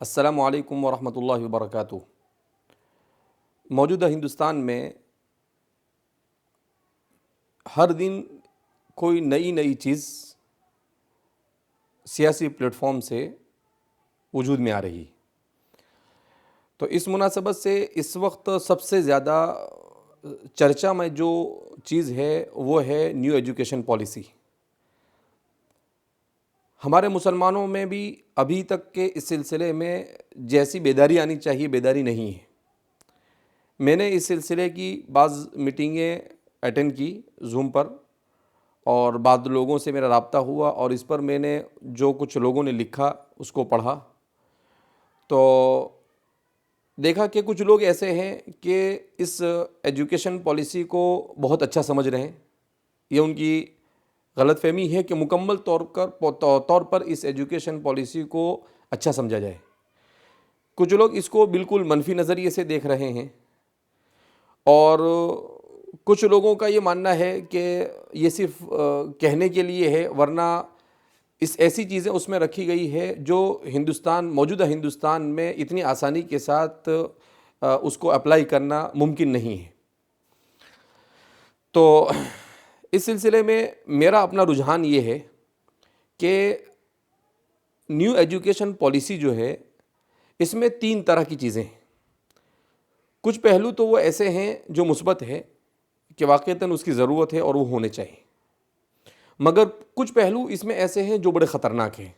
السلام علیکم ورحمۃ اللہ وبرکاتہ۔ موجودہ ہندوستان میں ہر دن کوئی نئی چیز سیاسی پلیٹ فارم سے وجود میں آ رہی ہے۔ تو اس مناسبت سے اس وقت سب سے زیادہ چرچا میں جو چیز ہے وہ ہے نیو ایجوکیشن پالیسی۔ ہمارے مسلمانوں میں بھی ابھی تک کے اس سلسلے میں جیسی بیداری آنی چاہیے بیداری نہیں ہے۔ میں نے اس سلسلے کی بعض میٹنگیں اٹینڈ کی زوم پر، اور بعض لوگوں سے میرا رابطہ ہوا، اور اس پر میں نے جو کچھ لوگوں نے لکھا اس کو پڑھا تو دیکھا کہ کچھ لوگ ایسے ہیں کہ اس ایجوکیشن پالیسی کو بہت اچھا سمجھ رہے ہیں۔ یہ ان کی غلط فہمی ہے کہ مکمل طور پر اس ایجوکیشن پالیسی کو اچھا سمجھا جائے۔ کچھ لوگ اس کو بالکل منفی نظریے سے دیکھ رہے ہیں، اور کچھ لوگوں کا یہ ماننا ہے کہ یہ صرف کہنے کے لیے ہے، ورنہ ایسی چیزیں اس میں رکھی گئی ہے جو موجودہ ہندوستان میں اتنی آسانی کے ساتھ اس کو اپلائی کرنا ممکن نہیں ہے۔ تو اس سلسلے میں میرا اپنا رجحان یہ ہے کہ نیو ایجوکیشن پالیسی جو ہے اس میں 3 طرح کی چیزیں ہیں۔ کچھ پہلو تو وہ ایسے ہیں جو مثبت ہے کہ واقعتاً اس کی ضرورت ہے اور وہ ہونے چاہیے، مگر کچھ پہلو اس میں ایسے ہیں جو بڑے خطرناک ہیں،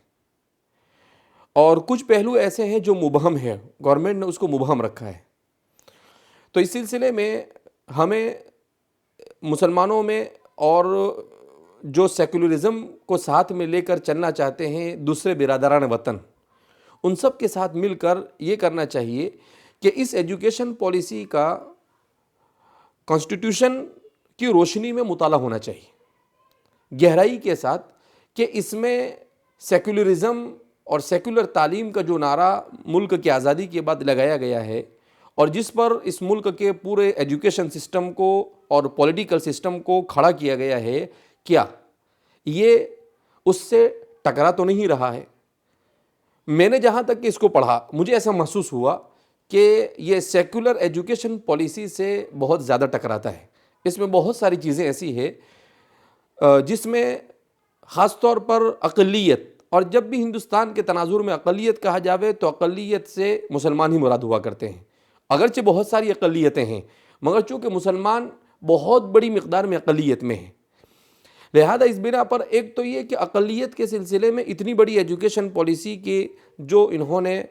اور کچھ پہلو ایسے ہیں جو مبہم ہے، گورنمنٹ نے اس کو مبہم رکھا ہے۔ تو اس سلسلے میں ہمیں مسلمانوں میں اور جو سیکولرزم کو ساتھ میں لے کر چلنا چاہتے ہیں دوسرے برادران وطن، ان سب کے ساتھ مل کر یہ کرنا چاہیے کہ اس ایجوکیشن پالیسی کا کانسٹیٹیوشن کی روشنی میں مطالعہ ہونا چاہیے، گہرائی کے ساتھ، کہ اس میں سیکولرزم اور سیکولر تعلیم کا جو نعرہ ملک کی آزادی کے بعد لگایا گیا ہے، اور جس پر اس ملک کے پورے ایجوکیشن سسٹم کو اور پولیٹیکل سسٹم کو کھڑا کیا گیا ہے، کیا یہ اس سے ٹکرا تو نہیں رہا ہے؟ میں نے جہاں تک کہ اس کو پڑھا، مجھے ایسا محسوس ہوا کہ یہ سیکولر ایجوکیشن پالیسی سے بہت زیادہ ٹکراتا ہے۔ اس میں بہت ساری چیزیں ایسی ہیں جس میں خاص طور پر اقلیت، اور جب بھی ہندوستان کے تناظر میں اقلیت کہا جاوے تو اقلیت سے مسلمان ہی مراد ہوا کرتے ہیں، اگرچہ بہت ساری اقلیتیں ہیں، مگر چونکہ مسلمان بہت بڑی مقدار میں اقلیت میں ہیں، لہذا اس بنا پر ایک تو یہ کہ اقلیت کے سلسلے میں اتنی بڑی ایجوکیشن پالیسی کی جو انہوں نے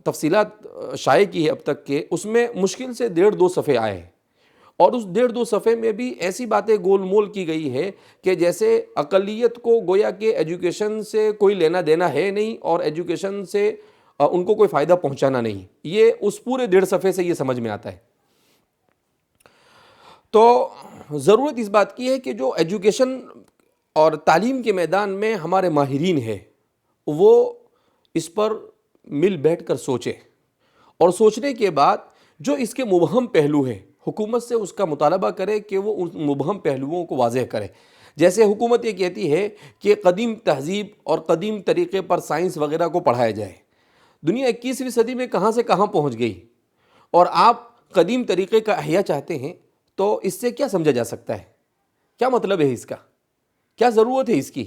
تفصیلات شائع کی ہے اب تک کے، اس میں مشکل سے 1.5-2 صفحے آئے ہیں، اور اس 1.5-2 صفحے میں بھی ایسی باتیں گول مول کی گئی ہے کہ جیسے اقلیت کو گویا کہ ایجوکیشن سے کوئی لینا دینا ہے نہیں، اور ایجوکیشن سے ان کو کوئی فائدہ پہنچانا نہیں، یہ اس پورے 1.5 صفحے سے یہ سمجھ میں آتا ہے۔ تو ضرورت اس بات کی ہے کہ جو ایجوکیشن اور تعلیم کے میدان میں ہمارے ماہرین ہیں وہ اس پر مل بیٹھ کر سوچیں، اور سوچنے کے بعد جو اس کے مبہم پہلو ہیں حکومت سے اس کا مطالبہ کرے کہ وہ ان مبہم پہلوؤں کو واضح کرے۔ جیسے حکومت یہ کہتی ہے کہ قدیم تہذیب اور قدیم طریقے پر سائنس وغیرہ کو پڑھایا جائے۔ دنیا 21ویں صدی میں کہاں سے کہاں پہنچ گئی، اور آپ قدیم طریقے کا احیاء چاہتے ہیں، تو اس سے کیا سمجھا جا سکتا ہے؟ کیا مطلب ہے اس کا؟ کیا ضرورت ہے اس کی؟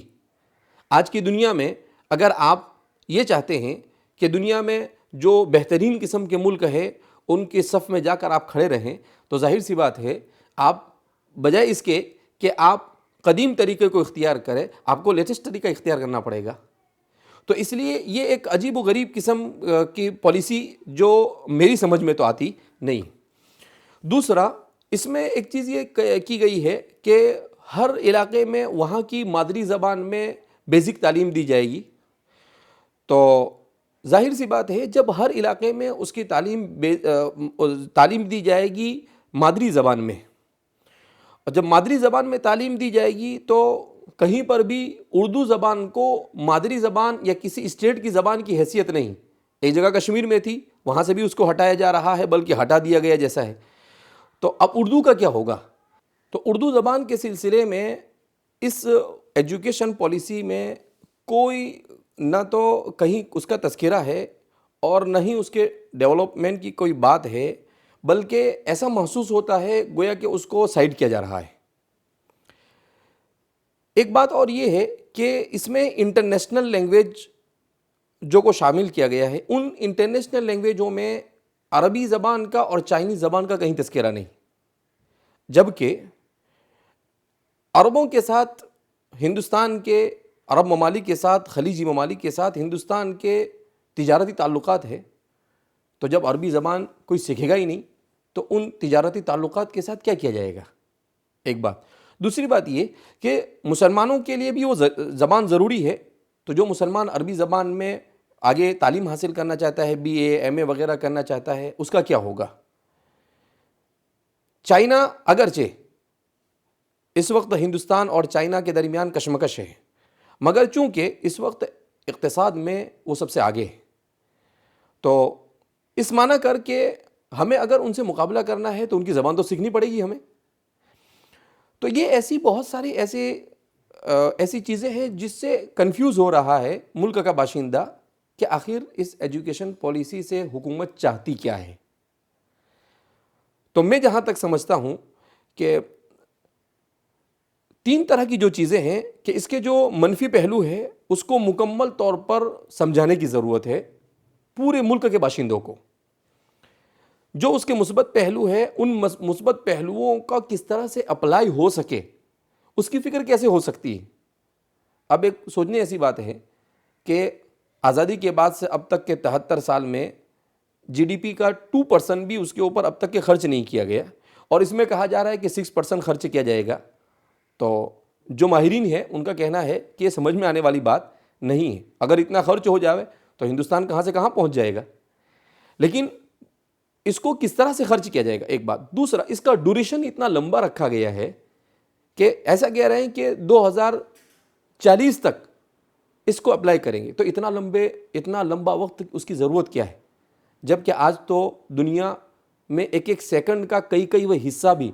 آج کی دنیا میں اگر آپ یہ چاہتے ہیں کہ دنیا میں جو بہترین قسم کے ملک ہے ان کے صف میں جا کر آپ کھڑے رہیں، تو ظاہر سی بات ہے آپ بجائے اس کے کہ آپ قدیم طریقے کو اختیار کریں، آپ کو لیٹسٹ طریقہ اختیار کرنا پڑے گا۔ تو اس لیے یہ ایک عجیب و غریب قسم کی پالیسی جو میری سمجھ میں تو آتی نہیں۔ دوسرا، اس میں ایک چیز یہ کی گئی ہے کہ ہر علاقے میں وہاں کی مادری زبان میں بیسک تعلیم دی جائے گی۔ تو ظاہر سی بات ہے جب ہر علاقے میں اس کی تعلیم دی جائے گی مادری زبان میں، اور جب مادری زبان میں تعلیم دی جائے گی تو کہیں پر بھی اردو زبان کو مادری زبان یا کسی اسٹیٹ کی زبان کی حیثیت نہیں۔ ایک جگہ کشمیر میں تھی، وہاں سے بھی اس کو ہٹایا جا رہا ہے، بلکہ ہٹا دیا گیا جیسا ہے۔ تو اب اردو کا کیا ہوگا؟ تو اردو زبان کے سلسلے میں اس ایجوکیشن پالیسی میں کوئی نہ تو کہیں اس کا تذکرہ ہے اور نہ ہی اس کے ڈیولپمنٹ کی کوئی بات ہے، بلکہ ایسا محسوس ہوتا ہے گویا کہ اس کو سائڈ کیا جا رہا ہے۔ ایک بات اور یہ ہے کہ اس میں انٹرنیشنل لینگویج جو کو شامل کیا گیا ہے، ان انٹرنیشنل لینگویجوں میں عربی زبان کا اور چائنیز زبان کا کہیں تذکرہ نہیں، جبکہ عربوں کے ساتھ ہندوستان کے، عرب ممالک کے ساتھ، خلیجی ممالک کے ساتھ ہندوستان کے تجارتی تعلقات ہے، تو جب عربی زبان کوئی سیکھے گا ہی نہیں تو ان تجارتی تعلقات کے ساتھ کیا کیا جائے گا؟ ایک بات۔ دوسری بات یہ کہ مسلمانوں کے لیے بھی وہ زبان ضروری ہے، تو جو مسلمان عربی زبان میں آگے تعلیم حاصل کرنا چاہتا ہے، بی اے، ایم اے وغیرہ کرنا چاہتا ہے، اس کا کیا ہوگا؟ چائنا اگرچہ اس وقت ہندوستان اور چائنا کے درمیان کشمکش ہے، مگر چونکہ اس وقت اقتصاد میں وہ سب سے آگے ہے، تو اس معنی کر کے ہمیں اگر ان سے مقابلہ کرنا ہے تو ان کی زبان تو سیکھنی پڑے گی ہمیں۔ تو یہ ایسی بہت ساری ایسی چیزیں ہیں جس سے کنفیوز ہو رہا ہے ملک کا باشندہ کہ آخر اس ایجوکیشن پالیسی سے حکومت چاہتی کیا ہے۔ تو میں جہاں تک سمجھتا ہوں کہ تین طرح کی جو چیزیں ہیں کہ اس کے جو منفی پہلو ہے اس کو مکمل طور پر سمجھانے کی ضرورت ہے پورے ملک کے باشندوں کو، جو اس کے مثبت پہلو ہے ان مثبت پہلوؤں کا کس طرح سے اپلائی ہو سکے، اس کی فکر کیسے ہو سکتی ہے۔ اب ایک سوچنے ایسی بات ہے کہ آزادی کے بعد سے اب تک کے 73 سال میں جی ڈی پی کا 2% بھی اس کے اوپر اب تک کے خرچ نہیں کیا گیا، اور اس میں کہا جا رہا ہے کہ 6% خرچ کیا جائے گا۔ تو جو ماہرین ہیں ان کا کہنا ہے کہ یہ سمجھ میں آنے والی بات نہیں ہے، اگر اتنا خرچ ہو جائے تو ہندوستان کہاں سے کہاں پہنچ جائے گا، لیکن اس کو کس طرح سے خرچ کیا جائے گا، ایک بات۔ دوسرا، اس کا ڈیوریشن اتنا لمبا رکھا گیا ہے کہ ایسا کہہ رہے ہیں کہ 2040 تک اس کو اپلائی کریں گے، تو اتنا لمبا وقت اس کی ضرورت کیا ہے، جبکہ آج تو دنیا میں ایک ایک سیکنڈ کا کئی وہ حصہ بھی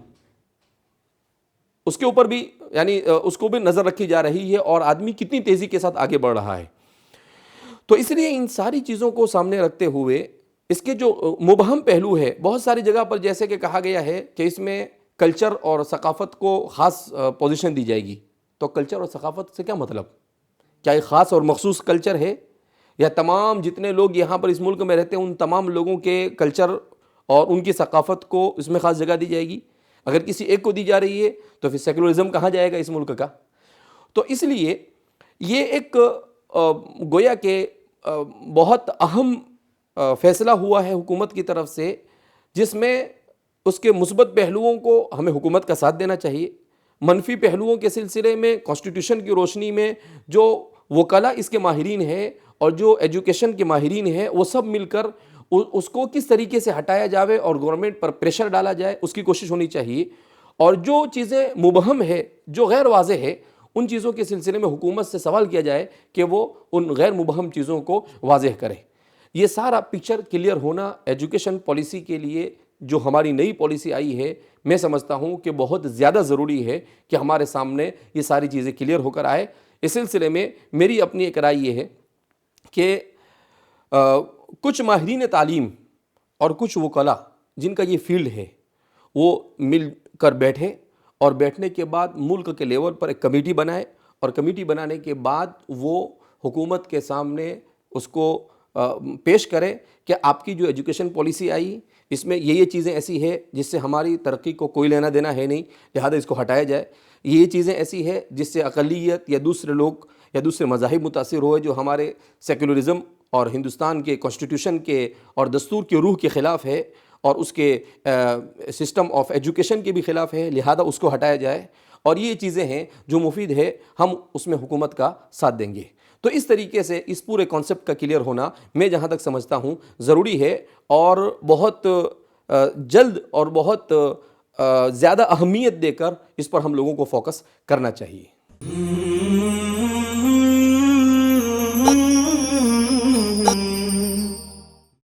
اس کے اوپر بھی یعنی اس کو بھی نظر رکھی جا رہی ہے، اور آدمی کتنی تیزی کے ساتھ آگے بڑھ رہا ہے۔ تو اس لیے ان ساری چیزوں کو سامنے رکھتے ہوئے اس کے جو مبہم پہلو ہے، بہت ساری جگہ پر جیسے کہ کہا گیا ہے کہ اس میں کلچر اور ثقافت کو خاص پوزیشن دی جائے گی، تو کلچر اور ثقافت سے کیا مطلب؟ کیا ایک خاص اور مخصوص کلچر ہے، یا تمام جتنے لوگ یہاں پر اس ملک میں رہتے ہیں ان تمام لوگوں کے کلچر اور ان کی ثقافت کو اس میں خاص جگہ دی جائے گی؟ اگر کسی ایک کو دی جا رہی ہے تو پھر سیکولرزم کہاں جائے گا اس ملک کا؟ تو اس لیے یہ ایک گویا کہ بہت اہم فیصلہ ہوا ہے حکومت کی طرف سے، جس میں اس کے مثبت پہلوؤں کو ہمیں حکومت کا ساتھ دینا چاہیے، منفی پہلوؤں کے سلسلے میں کانسٹیٹیوشن کی روشنی میں جو وکلاء اس کے ماہرین ہیں اور جو ایجوکیشن کے ماہرین ہیں وہ سب مل کر اس کو کس طریقے سے ہٹایا جاوے اور گورنمنٹ پر پریشر ڈالا جائے، اس کی کوشش ہونی چاہیے۔ اور جو چیزیں مبہم ہے، جو غیر واضح ہے، ان چیزوں کے سلسلے میں حکومت سے سوال کیا جائے کہ وہ ان غیر مبہم چیزوں کو واضح کرے۔ یہ سارا پکچر کلیئر ہونا ایجوکیشن پالیسی کے لیے جو ہماری نئی پالیسی آئی ہے، میں سمجھتا ہوں کہ بہت زیادہ ضروری ہے کہ ہمارے سامنے یہ ساری چیزیں کلیئر ہو کر آئے۔ اس سلسلے میں میری اپنی ایک رائے یہ ہے کہ کچھ ماہرین تعلیم اور کچھ وکلاء جن کا یہ فیلڈ ہے وہ مل کر بیٹھیں، اور بیٹھنے کے بعد ملک کے لیول پر ایک کمیٹی بنائے، اور کمیٹی بنانے کے بعد وہ حکومت کے سامنے اس کو پیش کرے کہ آپ کی جو ایجوکیشن پالیسی آئی اس میں یہ چیزیں ایسی ہے جس سے ہماری ترقی کو کوئی لینا دینا ہے نہیں، لہذا اس کو ہٹایا جائے۔ یہ چیزیں ایسی ہے جس سے اقلیت یا دوسرے لوگ یا دوسرے مذاہب متاثر ہوئے، جو ہمارے سیکولرزم اور ہندوستان کے کانسٹیٹیوشن کے اور دستور کی روح کے خلاف ہے اور اس کے سسٹم آف ایجوکیشن کے بھی خلاف ہے، لہذا اس کو ہٹایا جائے۔ اور یہ چیزیں ہیں جو مفید ہے، ہم اس میں حکومت کا ساتھ دیں گے۔ تو اس طریقے سے اس پورے کانسیپٹ کا کلیئر ہونا میں جہاں تک سمجھتا ہوں ضروری ہے، اور بہت جلد اور بہت زیادہ اہمیت دے کر اس پر ہم لوگوں کو فوکس کرنا چاہیے۔